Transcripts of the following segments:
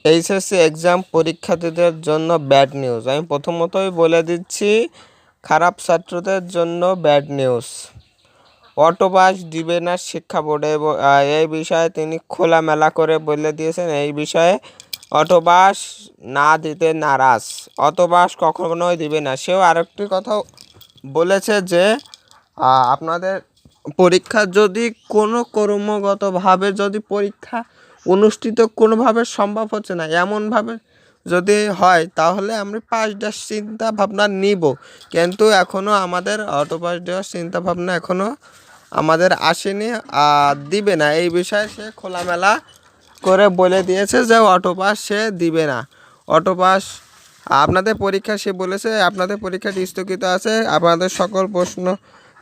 HSC exam পরীক্ষার্থীদের জন্য bad news. আমি প্রথমতই বলে দিচ্ছি, খারাপ ছাত্রদের জন্য ব্যাড নিউজ। অটোপাস দিবে না শিক্ষা বোর্ডে, এই বিষয়ে তিনি খোলামেলা করে বলে দিয়েছেন। এই বিষয়ে অটোপাস না দিতে নারাজ, অটোপাস কখনোই দিবে না। সেও আরেকটি কথা বলেছে যে আপনাদের পরীক্ষা যদি কোনো কর্মগতভাবে যদি পরীক্ষা অনুষ্ঠিত কোনোভাবে সম্ভব হচ্ছে না, এমনভাবে যদি হয় তাহলে আমরা পাস দেওয়ার চিন্তা ভাবনা নিব, কিন্তু এখনও আমাদের অটো পাস দেওয়ার চিন্তা ভাবনা এখনও আমাদের আসেনি, দিবে না। এই বিষয়ে সে খোলামেলা করে বলে দিয়েছে যে অটো পাস সে দিবে না। অটো পাস আপনাদের পরীক্ষা, সে বলেছে আপনাদের পরীক্ষাটি স্থগিত আছে, আপনাদের সকল প্রশ্ন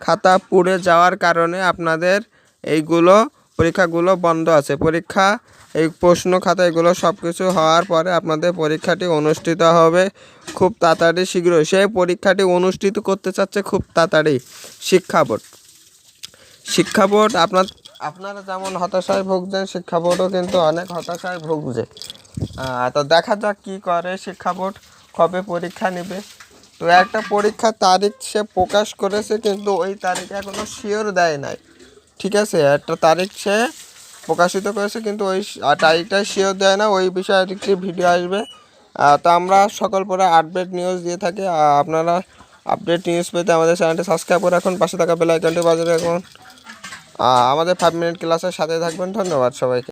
খাতা পুড়ে যাওয়ার কারণে আপনাদের এইগুলো পরীক্ষাগুলো বন্ধ আছে। পরীক্ষা এই প্রশ্ন খাতা এগুলো সব কিছু হওয়ার পরে আপনাদের পরীক্ষাটি অনুষ্ঠিত হবে খুব তাড়াতাড়ি, শীঘ্রই। সেই পরীক্ষাটি অনুষ্ঠিত করতে চাচ্ছে খুব তাড়াতাড়ি শিক্ষা বোর্ড। আপনারা যেমন হতাশায় ভুগছেন, শিক্ষা বোর্ডও কিন্তু অনেক হতাশায় ভুগছে। তো দেখা যাক কী করে শিক্ষা বোর্ড, কবে পরীক্ষা নেবে। তো একটা পরীক্ষার তারিখ সে প্রকাশ করেছে, কিন্তু ওই তারিখে এখনও শিওর দেয় নাই। ঠিক আছে, একটা তারিখ সে প্রকাশিত করেছে, কিন্তু ওই তারিখটা শিওর দেয় না। ওই বিষয়ে একটি ভিডিও আসবে। তো আমরা সকল পরে আপডেট নিউজ দিয়ে থাকি। আপনারা আপডেট নিউজ পেতে আমাদের চ্যানেলটি সাবস্ক্রাইব করে রাখুন, পাশে থাকা বেল আইকনটি বাজিয়ে রাখুন। আমাদের 5 মিনিট ক্লাসের সাথে থাকবেন। ধন্যবাদ সবাইকে।